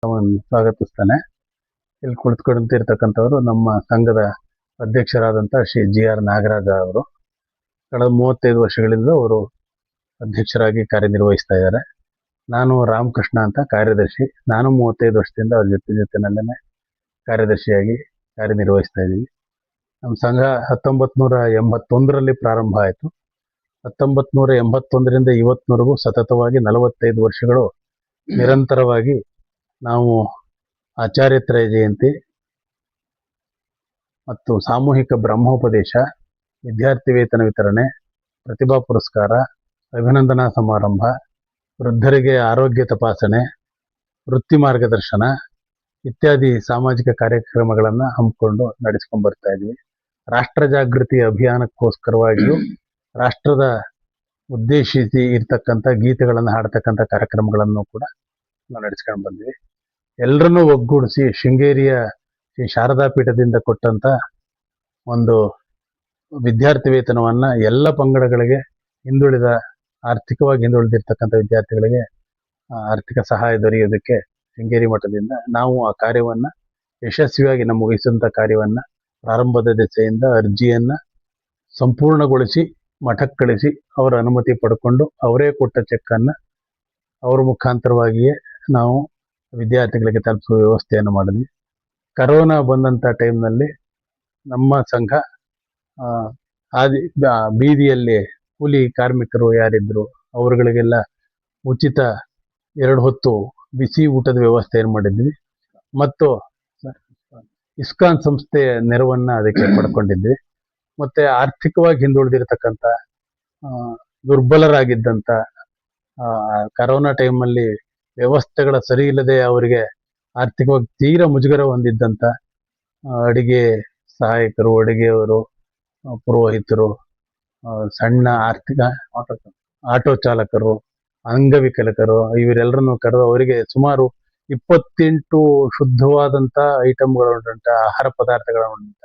ಸ್ವಾಗತಿಸ್ತಾನೆ. ಇಲ್ಲಿ ಕುಳಿತುಕೊಂಡಿರ್ತಕ್ಕಂಥವರು ನಮ್ಮ ಸಂಘದ ಅಧ್ಯಕ್ಷರಾದಂಥ ಶ್ರೀ GR ನಾಗರಾಜ ಅವರು. ಕಳೆದ 35 ವರ್ಷಗಳಿಂದ ಅವರು ಅಧ್ಯಕ್ಷರಾಗಿ ಕಾರ್ಯನಿರ್ವಹಿಸ್ತಾ ಇದ್ದಾರೆ. ನಾನು ರಾಮಕೃಷ್ಣ ಅಂತ ಕಾರ್ಯದರ್ಶಿ. ನಾನು 35 ವರ್ಷದಿಂದ ಅವ್ರ ಜೊತೆನಲ್ಲೇ ಕಾರ್ಯದರ್ಶಿಯಾಗಿ ಕಾರ್ಯನಿರ್ವಹಿಸ್ತಾ ಇದ್ದೀವಿ. ನಮ್ಮ ಸಂಘ 1981ರಲ್ಲಿ ಪ್ರಾರಂಭ ಆಯಿತು. 1981ರಿಂದ ಇವತ್ತಿನವರೆಗೂ ಸತತವಾಗಿ 45 ವರ್ಷಗಳು ನಿರಂತರವಾಗಿ ನಾವು ಆಚಾರ್ಯತ್ರಯ ಜಯಂತಿ ಮತ್ತು ಸಾಮೂಹಿಕ ಬ್ರಹ್ಮೋಪದೇಶ, ವಿದ್ಯಾರ್ಥಿ ವೇತನ ವಿತರಣೆ, ಪ್ರತಿಭಾ ಪುರಸ್ಕಾರ, ಅಭಿನಂದನಾ ಸಮಾರಂಭ, ವೃದ್ಧರಿಗೆ ಆರೋಗ್ಯ ತಪಾಸಣೆ, ವೃತ್ತಿ ಮಾರ್ಗದರ್ಶನ ಇತ್ಯಾದಿ ಸಾಮಾಜಿಕ ಕಾರ್ಯಕ್ರಮಗಳನ್ನು ಹಮ್ಮಿಕೊಂಡು ನಡೆಸ್ಕೊಂಡು ಬರ್ತಾ ಇದ್ವಿ. ರಾಷ್ಟ್ರ ಜಾಗೃತಿ ಅಭಿಯಾನಕ್ಕೋಸ್ಕರವಾಗಿಯೂ ರಾಷ್ಟ್ರದ ಉದ್ದೇಶಿಸಿ ಇರ್ತಕ್ಕಂಥ ಗೀತೆಗಳನ್ನು ಹಾಡ್ತಕ್ಕಂಥ ಕಾರ್ಯಕ್ರಮಗಳನ್ನು ಕೂಡ ನಾವು ನಡೆಸ್ಕೊಂಡು ಬಂದ್ವಿ. ಎಲ್ಲರನ್ನೂ ಒಗ್ಗೂಡಿಸಿ ಶೃಂಗೇರಿಯ ಶ್ರೀ ಶಾರದಾ ಪೀಠದಿಂದ ಕೊಟ್ಟಂತ ಒಂದು ವಿದ್ಯಾರ್ಥಿ ವೇತನವನ್ನ ಎಲ್ಲ ಪಂಗಡಗಳಿಗೆ, ಆರ್ಥಿಕವಾಗಿ ಹಿಂದುಳಿದಿರ್ತಕ್ಕಂಥ ವಿದ್ಯಾರ್ಥಿಗಳಿಗೆ ಆರ್ಥಿಕ ಸಹಾಯ ದೊರೆಯೋದಕ್ಕೆ ಶೃಂಗೇರಿ ಮಠದಿಂದ ನಾವು ಆ ಕಾರ್ಯವನ್ನ ಯಶಸ್ವಿಯಾಗಿ ನಮ್ಮ ವಹಿಸಿದಂಥ ಕಾರ್ಯವನ್ನ ಪ್ರಾರಂಭದ ದೆಸೆಯಿಂದ ಅರ್ಜಿಯನ್ನ ಸಂಪೂರ್ಣಗೊಳಿಸಿ ಮಠಕ್ಕೆ ಕಳಿಸಿ ಅವರ ಅನುಮತಿ ಪಡ್ಕೊಂಡು ಅವರೇ ಕೊಟ್ಟ ಚೆಕ್ಕನ್ನ ಅವ್ರ ಮುಖಾಂತರವಾಗಿಯೇ ನಾವು ವಿದ್ಯಾರ್ಥಿಗಳಿಗೆ ತಲುಪಿಸುವ ವ್ಯವಸ್ಥೆಯನ್ನು ಮಾಡಿದ್ವಿ. ಕರೋನಾ ಬಂದಂಥ ಟೈಮ್ನಲ್ಲಿ ನಮ್ಮ ಸಂಘ ಬೀದಿಯಲ್ಲಿ ಕೂಲಿ ಕಾರ್ಮಿಕರು ಯಾರಿದ್ರು ಅವರುಗಳಿಗೆಲ್ಲ ಉಚಿತ 2 ಹೊತ್ತು ಬಿಸಿ ಊಟದ ವ್ಯವಸ್ಥೆಯನ್ನು ಮಾಡಿದ್ವಿ. ಮತ್ತು ಇಸ್ಕಾನ್ ಸಂಸ್ಥೆಯ ನೆರವನ್ನ ಅದಕ್ಕೆ ಪಡ್ಕೊಂಡಿದ್ವಿ. ಮತ್ತೆ ಆರ್ಥಿಕವಾಗಿ ಹಿಂದುಳಿದಿರತಕ್ಕಂಥ ದುರ್ಬಲರಾಗಿದ್ದಂಥ ಕರೋನಾ ಟೈಮಲ್ಲಿ ವ್ಯವಸ್ಥೆಗಳ ಸರಿ ಇಲ್ಲದೆ ಅವರಿಗೆ ಆರ್ಥಿಕವಾಗಿ ತೀರಾ ಮುಜುಗರ ಹೊಂದಿದ್ದಂಥ ಅಡಿಗೆ ಸಹಾಯಕರು, ಅಡಿಗೆಯವರು, ಪುರೋಹಿತರು, ಸಣ್ಣ ಆರ್ಥಿಕ ಆಟೋ ಚಾಲಕರು, ಅಂಗವಿಕಲಕರು ಇವರೆಲ್ಲರನ್ನು ಕರೆದು ಅವರಿಗೆ ಸುಮಾರು 28 ಶುದ್ಧವಾದಂಥ ಐಟಮ್ಗಳುಂಟ ಆಹಾರ ಪದಾರ್ಥಗಳುಂಟ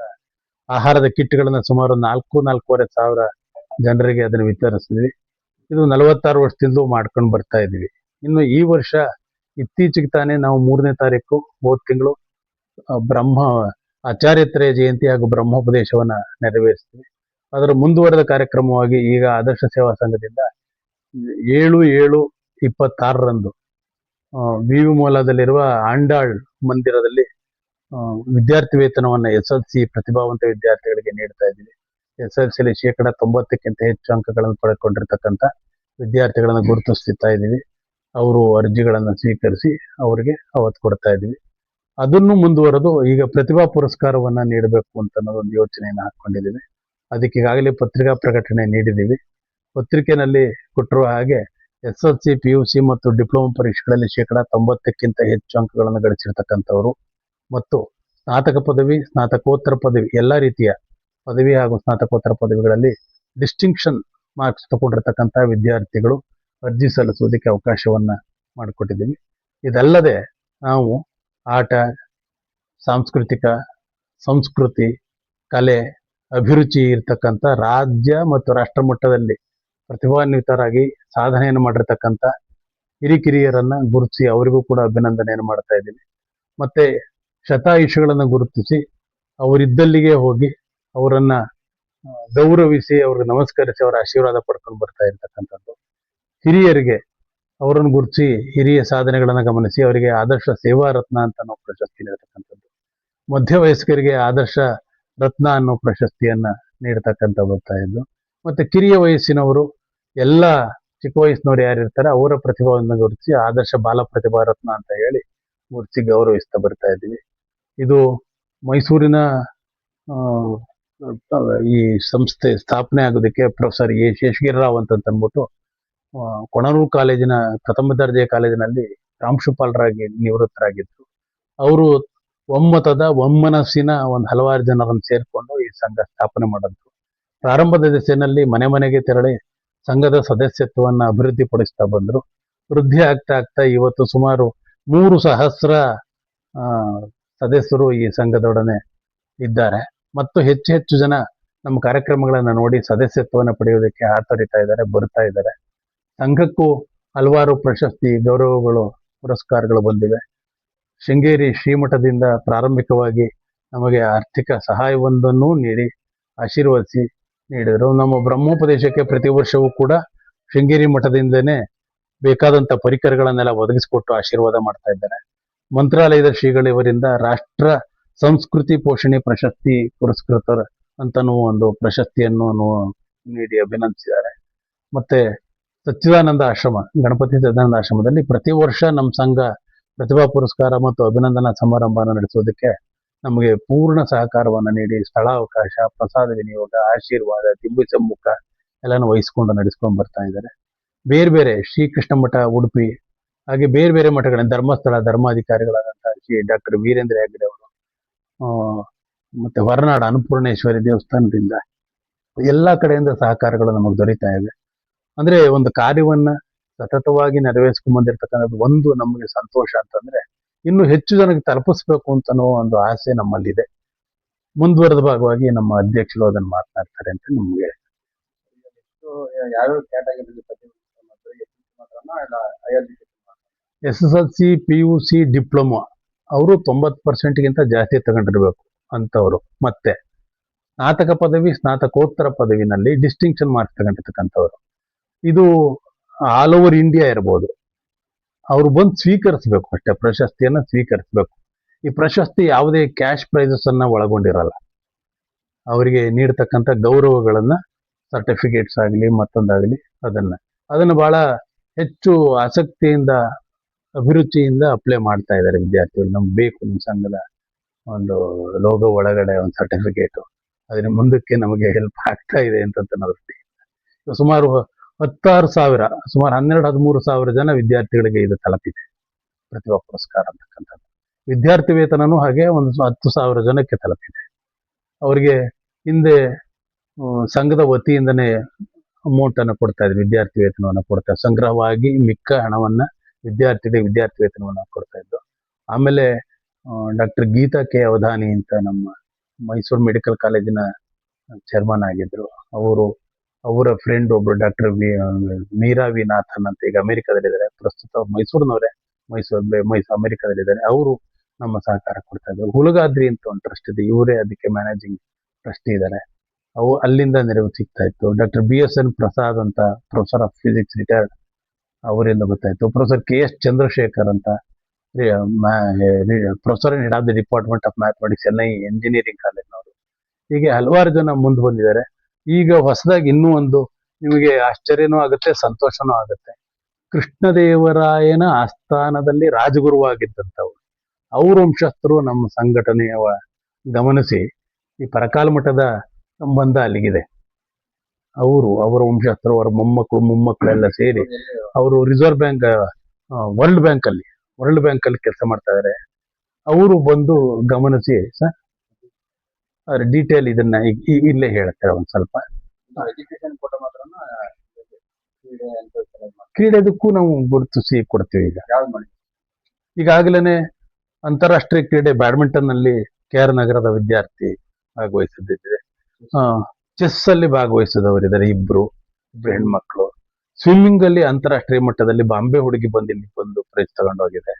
ಆಹಾರದ ಕಿಟ್ಗಳನ್ನು ಸುಮಾರು 4,500 ಸಾವಿರ ಜನರಿಗೆ ಅದನ್ನು ವಿತರಿಸಿದ್ವಿ. ಇದು 46 ವರ್ಷದಿಂದ ಮಾಡ್ಕೊಂಡು ಬರ್ತಾ ಇದ್ವಿ. ಇನ್ನು ಈ ವರ್ಷ ಇತ್ತೀಚೆಗೆ ತಾನೇ ನಾವು 3ನೇ ತಾರೀಕು ಹೋದ ತಿಂಗಳು ಆಚಾರ್ಯತ್ರಯ ಜಯಂತಿ ಹಾಗೂ ಬ್ರಹ್ಮೋಪದೇಶವನ್ನ ನೆರವೇರಿಸ್ತೀವಿ. ಅದರ ಮುಂದುವರೆದ ಕಾರ್ಯಕ್ರಮವಾಗಿ ಈಗ ಆದರ್ಶ ಸೇವಾ ಸಂಘದಿಂದ 7/7/26ರಂದು ವಿವಿ ಮೂಲದಲ್ಲಿರುವ ಆಂಡಾಳ್ ಮಂದಿರದಲ್ಲಿ ವಿದ್ಯಾರ್ಥಿ ವೇತನವನ್ನ SLC ಪ್ರತಿಭಾವಂತ ವಿದ್ಯಾರ್ಥಿಗಳಿಗೆ ನೀಡ್ತಾ ಇದ್ದೀವಿ. SLCಲಿ 90%ಕ್ಕಿಂತ ಹೆಚ್ಚು ಅಂಕಗಳನ್ನು ಪಡೆದುಕೊಂಡಿರ್ತಕ್ಕಂಥ ವಿದ್ಯಾರ್ಥಿಗಳನ್ನು ಗುರುತಿಸ್ತಾ ಇದ್ದೀವಿ. ಅವರು ಅರ್ಜಿಗಳನ್ನು ಸ್ವೀಕರಿಸಿ ಅವರಿಗೆ ಅವತ್ತು ಕೊಡ್ತಾ ಇದ್ದೀವಿ. ಅದನ್ನು ಮುಂದುವರೆದು ಈಗ ಪ್ರತಿಭಾ ಪುರಸ್ಕಾರವನ್ನ ನೀಡಬೇಕು ಅಂತ ಒಂದು ಯೋಚನೆಯನ್ನು ಹಾಕೊಂಡಿದ್ದೀವಿ. ಅದಕ್ಕೆ ಈಗಾಗಲೇ ಪತ್ರಿಕಾ ಪ್ರಕಟಣೆ ನೀಡಿದ್ದೀವಿ. ಪತ್ರಿಕೆಯಲ್ಲಿ ಕೊಟ್ಟಿರುವ ಹಾಗೆ SLC, PUC ಮತ್ತು ಡಿಪ್ಲೊಮಾ ಪರೀಕ್ಷೆಗಳಲ್ಲಿ 90%ಕ್ಕಿಂತ ಹೆಚ್ಚು ಅಂಕಗಳನ್ನು ಗಳಿಸಿರ್ತಕ್ಕಂಥವರು ಮತ್ತು ಸ್ನಾತಕ ಪದವಿ, ಸ್ನಾತಕೋತ್ತರ ಪದವಿ ಎಲ್ಲ ರೀತಿಯ ಪದವಿ ಹಾಗೂ ಸ್ನಾತಕೋತ್ತರ ಪದವಿಗಳಲ್ಲಿ ಡಿಸ್ಟಿಂಕ್ಷನ್ ಮಾರ್ಕ್ಸ್ ತಗೊಂಡಿರ್ತಕ್ಕಂಥ ವಿದ್ಯಾರ್ಥಿಗಳು ಅರ್ಜಿ ಸಲ್ಲಿಸುವುದಕ್ಕೆ ಅವಕಾಶವನ್ನ ಮಾಡಿಕೊಟ್ಟಿದ್ದೀವಿ. ಇದಲ್ಲದೆ ನಾವು ಆಟ, ಸಾಂಸ್ಕೃತಿಕ, ಸಂಸ್ಕೃತಿ, ಕಲೆ, ಅಭಿರುಚಿ ಇರ್ತಕ್ಕಂಥ ರಾಜ್ಯ ಮತ್ತು ರಾಷ್ಟ್ರ ಮಟ್ಟದಲ್ಲಿ ಪ್ರತಿಭಾನ್ವಿತರಾಗಿ ಸಾಧನೆಯನ್ನು ಮಾಡಿರ್ತಕ್ಕಂಥ ಹಿರಿಕಿರಿಯರನ್ನ ಗುರುತಿಸಿ ಅವರಿಗೂ ಕೂಡ ಅಭಿನಂದನೆಯನ್ನು ಮಾಡ್ತಾ ಇದ್ದೀವಿ. ಮತ್ತೆ ಶತಾಯುಷಿಗಳನ್ನು ಗುರುತಿಸಿ ಅವರಿದ್ದಲ್ಲಿಗೆ ಹೋಗಿ ಅವರನ್ನ ಗೌರವಿಸಿ ಅವ್ರಿಗೆ ನಮಸ್ಕರಿಸಿ ಅವರ ಆಶೀರ್ವಾದ ಪಡ್ಕೊಂಡು ಬರ್ತಾ ಇರ್ತಕ್ಕಂಥದ್ದು. ಹಿರಿಯರಿಗೆ ಅವರನ್ನು ಗುರುತಿಸಿ ಹಿರಿಯ ಸಾಧನೆಗಳನ್ನು ಗಮನಿಸಿ ಅವರಿಗೆ ಆದರ್ಶ ಸೇವಾ ರತ್ನ ಅಂತ ನಾವು ಪ್ರಶಸ್ತಿ ನೀಡತಕ್ಕಂಥದ್ದು. ಮಧ್ಯವಯಸ್ಕರಿಗೆ ಆದರ್ಶ ರತ್ನ ಅನ್ನೋ ಪ್ರಶಸ್ತಿಯನ್ನ ನೀಡತಕ್ಕಂಥ ಬರ್ತಾ ಇದ್ದು. ಮತ್ತೆ ಕಿರಿಯ ವಯಸ್ಸಿನವರು ಎಲ್ಲ ಚಿಕ್ಕ ವಯಸ್ಸಿನವರು ಯಾರಿರ್ತಾರೆ ಅವರ ಪ್ರತಿಭಾವನ್ನು ಗುರುತಿಸಿ ಆದರ್ಶ ಬಾಲ ಪ್ರತಿಭಾ ರತ್ನ ಅಂತ ಹೇಳಿ ಗುರುತಿಸಿ ಗೌರವಿಸ್ತಾ ಬರ್ತಾ ಇದ್ದೀವಿ. ಇದು ಮೈಸೂರಿನ ಈ ಸಂಸ್ಥೆ ಸ್ಥಾಪನೆ ಆಗೋದಕ್ಕೆ ಪ್ರೊಫೆಸರ್ ಶೇಷಗಿರಿರಾವ್ ಅಂತ ಅಂದ್ಬಿಟ್ಟು ಕೊಣನೂರು ಕಾಲೇಜಿನ ಪ್ರಥಮ ದರ್ಜೆ ಕಾಲೇಜಿನಲ್ಲಿ ಪ್ರಾಂಶುಪಾಲರಾಗಿ ನಿವೃತ್ತರಾಗಿದ್ರು. ಅವರು ಒಮ್ಮನಸ್ಸಿನ ಒಂದು ಹಲವಾರು ಜನರನ್ನು ಸೇರಿಕೊಂಡು ಈ ಸಂಘ ಸ್ಥಾಪನೆ ಮಾಡಿದ್ರು. ಪ್ರಾರಂಭದ ದಿಸೆಯಲ್ಲಿ ಮನೆ ಮನೆಗೆ ತೆರಳಿ ಸಂಘದ ಸದಸ್ಯತ್ವವನ್ನು ಅಭಿವೃದ್ಧಿ ಪಡಿಸ್ತಾ ಬಂದ್ರು. ವೃದ್ಧಿ ಆಗ್ತಾ ಇವತ್ತು ಸುಮಾರು 3,000 ಸದಸ್ಯರು ಈ ಸಂಘದೊಡನೆ ಇದ್ದಾರೆ. ಮತ್ತು ಹೆಚ್ಚು ಜನ ನಮ್ಮ ಕಾರ್ಯಕ್ರಮಗಳನ್ನು ನೋಡಿ ಸದಸ್ಯತ್ವವನ್ನು ಪಡೆಯುವುದಕ್ಕೆ ಹಾತೊರಿತಾ ಇದ್ದಾರೆ, ಬರ್ತಾ ಇದ್ದಾರೆ. ಸಂಘಕ್ಕೂ ಹಲವಾರು ಪ್ರಶಸ್ತಿ, ಗೌರವಗಳು, ಪುರಸ್ಕಾರಗಳು ಬಂದಿವೆ. ಶೃಂಗೇರಿ ಶ್ರೀಮಠದಿಂದ ಪ್ರಾರಂಭಿಕವಾಗಿ ನಮಗೆ ಆರ್ಥಿಕ ಸಹಾಯವೊಂದನ್ನು ನೀಡಿ ಆಶೀರ್ವದಿಸಿ ನೀಡಿದರು. ನಮ್ಮ ಬ್ರಹ್ಮೋಪದೇಶಕ್ಕೆ ಪ್ರತಿ ವರ್ಷವೂ ಕೂಡ ಶೃಂಗೇರಿ ಮಠದಿಂದನೇ ಬೇಕಾದಂತ ಪರಿಕರಗಳನ್ನೆಲ್ಲ ಒದಗಿಸಿಕೊಟ್ಟು ಆಶೀರ್ವಾದ ಮಾಡ್ತಾ ಇದ್ದಾರೆ. ಮಂತ್ರಾಲಯದ ಶ್ರೀಗಳಿವರಿಂದ ರಾಷ್ಟ್ರ ಸಂಸ್ಕೃತಿ ಪೋಷಣೆ ಪ್ರಶಸ್ತಿ ಪುರಸ್ಕೃತರ ಅಂತನೂ ಒಂದು ಪ್ರಶಸ್ತಿಯನ್ನು ನೀಡಿ ಅಭಿನಂದಿಸಿದ್ದಾರೆ. ಮತ್ತೆ ಸಚ್ಚಿದಾನಂದ ಆಶ್ರಮ, ಗಣಪತಿ ಸಚ್ಚಿದಾನಂದ ಆಶ್ರಮದಲ್ಲಿ ಪ್ರತಿ ವರ್ಷ ನಮ್ಮ ಸಂಘ ಪ್ರತಿಭಾ ಪುರಸ್ಕಾರ ಮತ್ತು ಅಭಿನಂದನಾ ಸಮಾರಂಭನ ನಡೆಸೋದಕ್ಕೆ ನಮಗೆ ಪೂರ್ಣ ಸಹಕಾರವನ್ನು ನೀಡಿ ಸ್ಥಳಾವಕಾಶ, ಪ್ರಸಾದ ವಿನಿಯೋಗ, ಆಶೀರ್ವಾದ, ದಿವ್ಯ ಸಮ್ಮುಖ ಎಲ್ಲಾನು ವಹಿಸ್ಕೊಂಡು ನಡೆಸ್ಕೊಂಡು ಬರ್ತಾ ಇದ್ದಾರೆ. ಬೇರೆ ಬೇರೆ ಶ್ರೀಕೃಷ್ಣ ಮಠ ಉಡುಪಿ, ಹಾಗೆ ಬೇರೆ ಬೇರೆ ಮಠಗಳಿಂದ ಧರ್ಮಸ್ಥಳ ಧರ್ಮಾಧಿಕಾರಿಗಳಾದಂತಹ ಶ್ರೀ ಡಾಕ್ಟರ್ ವೀರೇಂದ್ರ ಹೆಗ್ಗಡೆ ಅವರು, ಮತ್ತೆ ಹೊರನಾಡು ಅನ್ನಪೂರ್ಣೇಶ್ವರಿ ದೇವಸ್ಥಾನದಿಂದ ಎಲ್ಲಾ ಕಡೆಯಿಂದ ಸಹಕಾರಗಳು ನಮಗೆ ದೊರೀತಾ ಇವೆ. ಅಂದ್ರೆ ಒಂದು ಕಾರ್ಯವನ್ನ ಸತತವಾಗಿ ನೆರವೇರಿಸ್ಕೊಂಡ್ ಬಂದಿರತಕ್ಕಂಥದ್ದು ಒಂದು ನಮಗೆ ಸಂತೋಷ ಅಂತಂದ್ರೆ, ಇನ್ನು ಹೆಚ್ಚು ಜನಕ್ಕೆ ತಲುಪಿಸ್ಬೇಕು ಅಂತನೋ ಒಂದು ಆಸೆ ನಮ್ಮಲ್ಲಿದೆ. ಮುಂದುವರೆದ ಭಾಗವಾಗಿ ನಮ್ಮ ಅಧ್ಯಕ್ಷರು ಅದನ್ನು ಮಾತನಾಡ್ತಾರೆ ಅಂತ ನಮ್ಗೆ. SSLC, PUC, ಡಿಪ್ಲೊಮಾ ಅವರು 90% ಜಾಸ್ತಿ ತಗೊಂಡಿರ್ಬೇಕು ಅಂತವ್ರು. ಮತ್ತೆ ಸ್ನಾತಕ ಪದವಿ, ಸ್ನಾತಕೋತ್ತರ ಪದವಿನಲ್ಲಿ ಡಿಸ್ಟಿಂಕ್ಷನ್ ಮಾರ್ಕ್ಸ್ ತಗೊಂಡಿರ್ತಕ್ಕಂಥವ್ರು. ಇದು ಆಲ್ ಓವರ್ ಇಂಡಿಯಾ ಇರ್ಬೋದು. ಅವ್ರು ಬಂದು ಸ್ವೀಕರಿಸ್ಬೇಕು ಅಷ್ಟೇ, ಪ್ರಶಸ್ತಿಯನ್ನ ಸ್ವೀಕರಿಸ್ಬೇಕು. ಈ ಪ್ರಶಸ್ತಿ ಯಾವುದೇ ಕ್ಯಾಶ್ ಪ್ರೈಸಸ್ ಅನ್ನ ಒಳಗೊಂಡಿರಲ್ಲ. ಅವರಿಗೆ ನೀಡತಕ್ಕಂಥ ಗೌರವಗಳನ್ನ, ಸರ್ಟಿಫಿಕೇಟ್ಸ್ ಆಗಲಿ ಮತ್ತೊಂದಾಗಲಿ, ಅದನ್ನ ಬಹಳ ಹೆಚ್ಚು ಆಸಕ್ತಿಯಿಂದ, ಅಭಿರುಚಿಯಿಂದ ಅಪ್ಲೈ ಮಾಡ್ತಾ ಇದ್ದಾರೆ ವಿದ್ಯಾರ್ಥಿಗಳು. ನಮ್ಗೆ ಬೇಕು ನಿಮ್ಮ ಸಂಘದ ಒಂದು ಲೋಗೋ ಒಳಗಡೆ ಒಂದು ಸರ್ಟಿಫಿಕೇಟು, ಅದನ್ನ ಮುಂದಕ್ಕೆ ನಮಗೆ ಹೆಲ್ಪ್ ಆಗ್ತಾ ಇದೆ ಅಂತ ದೃಷ್ಟಿಯಿಂದ ಸುಮಾರು 16,000, ಸುಮಾರು 12-13,000 ಜನ ವಿದ್ಯಾರ್ಥಿಗಳಿಗೆ ಇದು ತಲುಪಿದೆ ಪ್ರತಿಭಾ ಪುರಸ್ಕಾರ ಅಂತಕ್ಕಂಥದ್ದು. ವಿದ್ಯಾರ್ಥಿ ವೇತನನೂ ಹಾಗೆ ಒಂದು 10,000 ಜನಕ್ಕೆ ತಲುಪಿದೆ. ಅವರಿಗೆ ಹಿಂದೆ ಸಂಘದ ವತಿಯಿಂದನೇ ಅಮೌಂಟ್ ಅನ್ನು ಕೊಡ್ತಾ ಇದ್ರು, ವಿದ್ಯಾರ್ಥಿ ವೇತನವನ್ನು ಕೊಡ್ತಾ ಇದ್ರು. ಸಂಗ್ರಹವಾಗಿ ಮಿಕ್ಕ ಹಣವನ್ನ ವಿದ್ಯಾರ್ಥಿ ವೇತನವನ್ನು ಕೊಡ್ತಾ ಇದ್ದು. ಆಮೇಲೆ ಡಾಕ್ಟರ್ ಗೀತಾ ಕೆ ಅವಧಾನಿ ಅಂತ ನಮ್ಮ ಮೈಸೂರು ಮೆಡಿಕಲ್ ಕಾಲೇಜಿನ ಚೇರ್ಮನ್ ಆಗಿದ್ರು. ಅವರ ಫ್ರೆಂಡ್ ಒಬ್ರು ಡಾಕ್ಟರ್ ಮೀರಾ ವಿ ನಾಥನ್ ಅಂತ ಈಗ ಅಮೆರಿಕದಲ್ಲಿದ್ದಾರೆ. ಪ್ರಸ್ತುತ ಮೈಸೂರಿನವರೇ, ಅಮೆರಿಕದಲ್ಲಿದ್ದಾರೆ. ಅವರು ನಮ್ಮ ಸಹಕಾರ ಕೊಡ್ತಾ ಇದ್ರು. ಹುಲಗಾದ್ರಿ ಅಂತ ಒಂದು ಟ್ರಸ್ಟ್ ಇದೆ, ಇವರೇ ಅದಕ್ಕೆ ಮ್ಯಾನೇಜಿಂಗ್ ಟ್ರಸ್ಟಿ ಇದ್ದಾರೆ. ಅಲ್ಲಿಂದ ನೆರವು ಸಿಗ್ತಾ ಇತ್ತು. ಡಾಕ್ಟರ್ BSN ಪ್ರಸಾದ್ ಅಂತ ಪ್ರೊಫೆಸರ್ ಆಫ್ ಫಿಸಿಕ್ಸ್ ರಿಟೈರ್ಡ್, ಅವರಿಂದ ಗೊತ್ತಾಯ್ತು. ಪ್ರೊಫೆಸರ್ KS ಚಂದ್ರಶೇಖರ್ ಅಂತ professor in head of the department of mathematics, NI engineering ಕಾಲೇಜ್ನವರು. ಹೀಗೆ ಹಲವಾರು ಜನ ಮುಂದೆ ಬಂದಿದ್ದಾರೆ. ಈಗ ಹೊಸದಾಗಿ ಇನ್ನೂ ಒಂದು ನಿಮಗೆ ಆಶ್ಚರ್ಯನೂ ಆಗುತ್ತೆ, ಸಂತೋಷನೂ ಆಗುತ್ತೆ. ಕೃಷ್ಣದೇವರಾಯನ ಆಸ್ಥಾನದಲ್ಲಿ ರಾಜಗುರುವಾಗಿದ್ದಂಥವ್ರು, ಅವ್ರ ವಂಶಸ್ಥರು ನಮ್ಮ ಸಂಘಟನೆಯ ಗಮನಿಸಿ ಈ ಪರಕಾಲ ಮಠದ ಸಂಬಂಧ ಅಲ್ಲಿಗಿದೆ. ಅವರ ವಂಶಸ್ಥರು, ಅವರ ಮೊಮ್ಮಕ್ಕಳೆಲ್ಲ ಸೇರಿ ಅವರು ರಿಸರ್ವ್ ಬ್ಯಾಂಕ್, ವರ್ಲ್ಡ್ ಬ್ಯಾಂಕ್ ಅಲ್ಲಿ ಕೆಲಸ ಮಾಡ್ತಾ ಇದ್ದಾರೆ. ಅವರು ಬಂದು ಗಮನಿಸಿ ಸರ್ ಡೀಟೇಲ್ ಇದನ್ನ ಇಲ್ಲೇ ಹೇಳ್ತಾರೆ ಒಂದ್ ಸ್ವಲ್ಪ. ಕ್ರೀಡೆದಕ್ಕೂ ನಾವು ಗುರುತಿಸಿ ಕೊಡ್ತೀವಿ. ಈಗಾಗಲೇ ಅಂತಾರಾಷ್ಟ್ರೀಯ ಕ್ರೀಡೆ ಬ್ಯಾಡ್ಮಿಂಟನ್ ನಲ್ಲಿ KR ನಗರದ ವಿದ್ಯಾರ್ಥಿ ಭಾಗವಹಿಸಿದ್ದಿದೆ. ಚೆಸ್ ಅಲ್ಲಿ ಭಾಗವಹಿಸಿದವರಿದ್ದಾರೆ ಇಬ್ರು ಹೆಣ್ಮಕ್ಳು. ಸ್ವಿಮ್ಮಿಂಗ್ ಅಲ್ಲಿ ಅಂತಾರಾಷ್ಟ್ರೀಯ ಮಟ್ಟದಲ್ಲಿ ಬಾಂಬೆ ಹುಡುಗಿ ಬಂದು ಪ್ರೈಸ್ ತಗೊಂಡೋಗಿದೆ.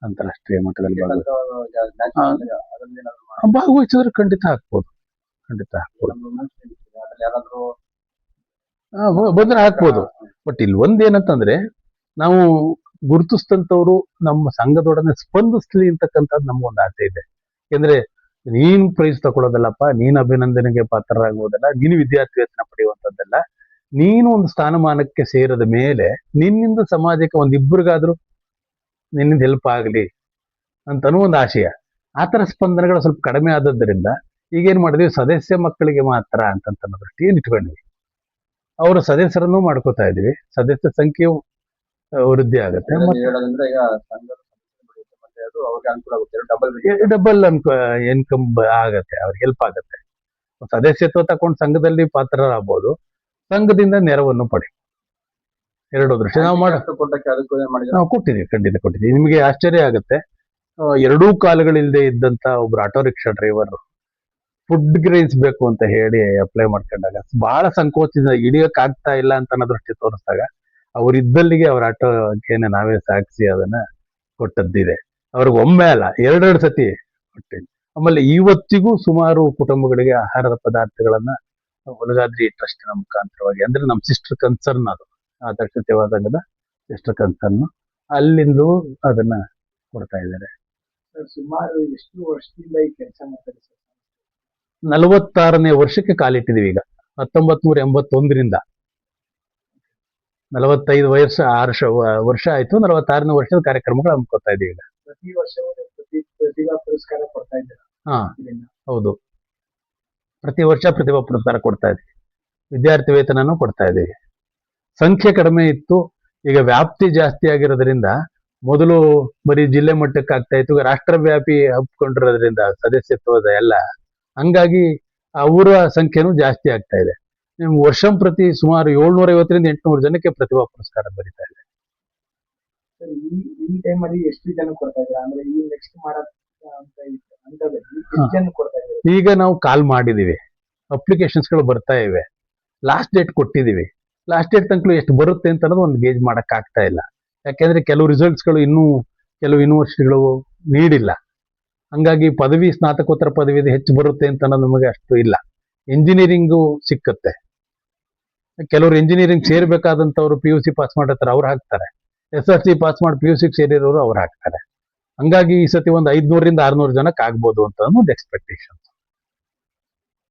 ಅಂತಾರಾಷ್ಟ್ರೀಯ ಮಟ್ಟದಲ್ಲಿ ಭಾಗವಹಿಸಿದ್ರೆ ಖಂಡಿತ ಹಾಕ್ಬೋದು. ಬಂದ್ರೆ ಹಾಕ್ಬೋದು. ಬಟ್ ಇಲ್ಲಿ ಒಂದೇನಂತಂದ್ರೆ, ನಾವು ಗುರುತಿಸಿದಂಥವ್ರು ನಮ್ಮ ಸಂಘದೊಡನೆ ಸ್ಪಂದಿಸ್ಲಿ ಅಂತಕ್ಕಂಥದ್ದು ನಮ್ಗೊಂದು ಆಸೆ ಇದೆ. ಯಾಕೆಂದ್ರೆ ನೀನ್ ಪ್ರೈಸ್ ತಗೊಳ್ಳೋದಲ್ಲಪ್ಪ, ನೀನ್ ಅಭಿನಂದನೆಗೆ ಪಾತ್ರರಾಗುವುದಲ್ಲ, ನೀನು ವಿದ್ಯಾರ್ಥಿ ವೇತನ ಪಡೆಯುವಂಥದ್ದಲ್ಲ. ನೀನು ಒಂದು ಸ್ಥಾನಮಾನಕ್ಕೆ ಸೇರಿದ ಮೇಲೆ ನಿನ್ನಿಂದ ಸಮಾಜಕ್ಕೆ ಒಂದಿಬ್ಬರಿಗಾದ್ರೂ ನಿನ್ನಿಂದ ಹೆಲ್ಪ್ ಆಗಲಿ ಅಂತನೂ ಒಂದು ಆಶಯ. ಆ ಥರ ಸ್ಪಂದನೆಗಳು ಸ್ವಲ್ಪ ಕಡಿಮೆ ಆದದ್ದರಿಂದ ಈಗೇನ್ ಮಾಡಿದ್ವಿ, ಸದಸ್ಯ ಮಕ್ಕಳಿಗೆ ಮಾತ್ರ ಅಂತಂತ ದೃಷ್ಟಿಯನ್ನು ಇಟ್ಕೊಂಡ್ವಿ. ಅವರ ಸದಸ್ಯರನ್ನು ಮಾಡ್ಕೋತಾ ಇದೀವಿ. ಸದಸ್ಯ ಸಂಖ್ಯೆಯು ವೃದ್ಧಿ ಆಗುತ್ತೆ. ಡಬಲ್ ಇನ್ಕಮ್ ಆಗತ್ತೆ, ಅವ್ರಿಗೆ ಹೆಲ್ಪ್ ಆಗತ್ತೆ. ಸದಸ್ಯತ್ವ ತಗೊಂಡು ಸಂಘದಲ್ಲಿ ಪಾತ್ರರಾಗಬಹುದು, ಸಂಘದಿಂದ ನೆರವನ್ನು ಪಡಿ. ಎರಡು ದೃಷ್ಟಿ ನಾವು ಕೊಟ್ಟಿದ್ದೀವಿ, ಖಂಡಿತ ಕೊಟ್ಟಿದ್ದೀವಿ. ನಿಮಗೆ ಆಶ್ಚರ್ಯ ಆಗುತ್ತೆ, ಎರಡೂ ಕಾಲುಗಳಿಲ್ಲದೆ ಇದ್ದಂತ ಒಬ್ರು auto rickshaw driver food grains ಬೇಕು ಅಂತ ಹೇಳಿ ಅಪ್ಲೈ ಮಾಡ್ಕೊಂಡಾಗ ಬಹಳ ಸಂಕೋಚದಿಂದ ಹಿಡಿಯಕ್ ಆಗ್ತಾ ಇಲ್ಲ ಅಂತ ಅನ್ನೋ ದೃಷ್ಟಿ ತೋರಿಸಿದಾಗ ಅವ್ರಿದ್ದಲ್ಲಿಗೆ ಅವ್ರ ಆಟೋಗೆ ನಾವೇ ಸಾಗಿಸಿ ಅದನ್ನ ಕೊಟ್ಟದ್ದಿದೆ. ಅವ್ರಿಗೆ ಒಮ್ಮೆ ಅಲ್ಲ, ಎರಡೆರಡು ಸತಿ ಕೊಟ್ಟಿದ್ದೀನಿ. ಆಮೇಲೆ ಇವತ್ತಿಗೂ ಸುಮಾರು ಕುಟುಂಬಗಳಿಗೆ ಆಹಾರದ ಪದಾರ್ಥಗಳನ್ನ ಹುಲಗಾದ್ರಿ ಟ್ರಸ್ಟಿನ ಮುಖಾಂತರವಾಗಿ, ಅಂದ್ರೆ ನಮ್ಮ ಸಿಸ್ಟರ್ ಕನ್ಸರ್ನ್ ಅದು, ಆದರ್ಶ ಸೇವಾ ಸಂಘದ ಸಿಸ್ಟರ್ ಕನ್ಸರ್ನ್, ಅಲ್ಲಿಂದಲೂ ಅದನ್ನ ಕೊಡ್ತಾ ಇದ್ದಾರೆ. ಸುಮಾರು ಎಷ್ಟು ವರ್ಷದಿಂದ ಈ ಕೆಲಸ ಮಾಡ್ತಾರೆ ಸರ್? 46ನೇ ವರ್ಷಕ್ಕೆ ಕಾಲಿಟ್ಟಿದೀವಿ ಈಗ. 1981ರಿಂದ 45 ವರ್ಷ ಆಯ್ತು. 46ನೇ ವರ್ಷದ ಕಾರ್ಯಕ್ರಮಗಳು ಹಮ್ಮಿಕೊಳ್ತಾ ಇದೀವಿ ಈಗ. ಪ್ರತಿ ವರ್ಷ ಪ್ರತಿಭಾ ಪುರಸ್ಕಾರ ಕೊಡ್ತಾ ಇದ್ದಾರೆ. ಹಾ, ಹೌದು. ಪ್ರತಿ ವರ್ಷ ಪ್ರತಿಭಾ ಪುರಸ್ಕಾರ ಕೊಡ್ತಾ ಇದೀವಿ. ವಿದ್ಯಾರ್ಥಿ ವೇತನನೂ ಕೊಡ್ತಾ ಇದೀವಿ. ಸಂಖ್ಯೆ ಕಡಿಮೆ ಇತ್ತು, ಈಗ ವ್ಯಾಪ್ತಿ ಜಾಸ್ತಿ ಆಗಿರೋದ್ರಿಂದ ಮೊದಲು ಬರೀ ಜಿಲ್ಲೆ ಮಟ್ಟಕ್ಕೆ ಆಗ್ತಾ ಇತ್ತು, ರಾಷ್ಟ್ರವ್ಯಾಪಿ ಹಬ್ಕೊಂಡಿರೋದ್ರಿಂದ ಸದಸ್ಯತ್ವದ ಎಲ್ಲ, ಹಂಗಾಗಿ ಅವರ ಸಂಖ್ಯೆನೂ ಜಾಸ್ತಿ ಆಗ್ತಾ ಇದೆ. ನಿಮ್ ವರ್ಷಂ ಪ್ರತಿ ಸುಮಾರು 750ರಿಂದ 800 ಜನಕ್ಕೆ ಪ್ರತಿಭಾ ಪುರಸ್ಕಾರ ಬರೀತಾ ಇದೆ. ಈ ಟೈಮಲ್ಲಿ ಎಷ್ಟು ಜನ ಕೊಡ್ತಾ ಇದ್ದಾರೆ? ಅಂದ್ರೆ ಈ ನೆಕ್ಸ್ಟ್ ಮಾಡಕ್ ಹಂತದಲ್ಲಿ ಎಷ್ಟು ಜನ ಕೊಡ್ತಾ ಇದ್ದಾರೆ? ಈಗ ನಾವು ಕಾಲ್ ಮಾಡಿದೀವಿ, ಅಪ್ಲಿಕೇಶನ್ಸ್ಗಳು ಬರ್ತಾ ಇವೆ, ಲಾಸ್ಟ್ ಡೇಟ್ ಕೊಟ್ಟಿದೀವಿ. ಲಾಸ್ಟ್ ಡೇಟ್ ತನಕ ಎಷ್ಟು ಬರುತ್ತೆ ಅಂತ ಅನ್ನೋದು ಒಂದು ಗೇಜ್ ಮಾಡಕ್ ಆಗ್ತಾ ಇಲ್ಲ. ಯಾಕೆಂದ್ರೆ ಕೆಲವು ರಿಸಲ್ಟ್ಸ್ಗಳು ಇನ್ನೂ ಕೆಲವು ಯೂನಿವರ್ಸಿಟಿಗಳು ನೀಡಿಲ್ಲ. ಹಂಗಾಗಿ ಪದವಿ, ಸ್ನಾತಕೋತ್ತರ ಪದವಿ ಹೆಚ್ಚು ಬರುತ್ತೆ ಅಂತ ಅನ್ನೋದು ನಮಗೆ ಅಷ್ಟು ಇಲ್ಲ. ಇಂಜಿನಿಯರಿಂಗು ಸಿಕ್ಕತ್ತೆ. ಕೆಲವರು ಇಂಜಿನಿಯರಿಂಗ್ ಸೇರ್ಬೇಕಾದಂತವ್ರು PUC ಪಾಸ್ ಮಾಡಿರ್ತಾರೆ, ಅವ್ರು ಹಾಕ್ತಾರೆ. SSLC ಪಾಸ್ ಮಾಡಿ PUC ಸೇರಿರೋರು ಅವ್ರು ಹಾಕ್ತಾರೆ. ಹಂಗಾಗಿ ಈ ಸತಿ ಒಂದು 500ರಿಂದ 600 ಜನಕ್ಕೆ ಆಗ್ಬೋದು ಅಂತ ಒಂದು ಎಕ್ಸ್ಪೆಕ್ಟೇಷನ್.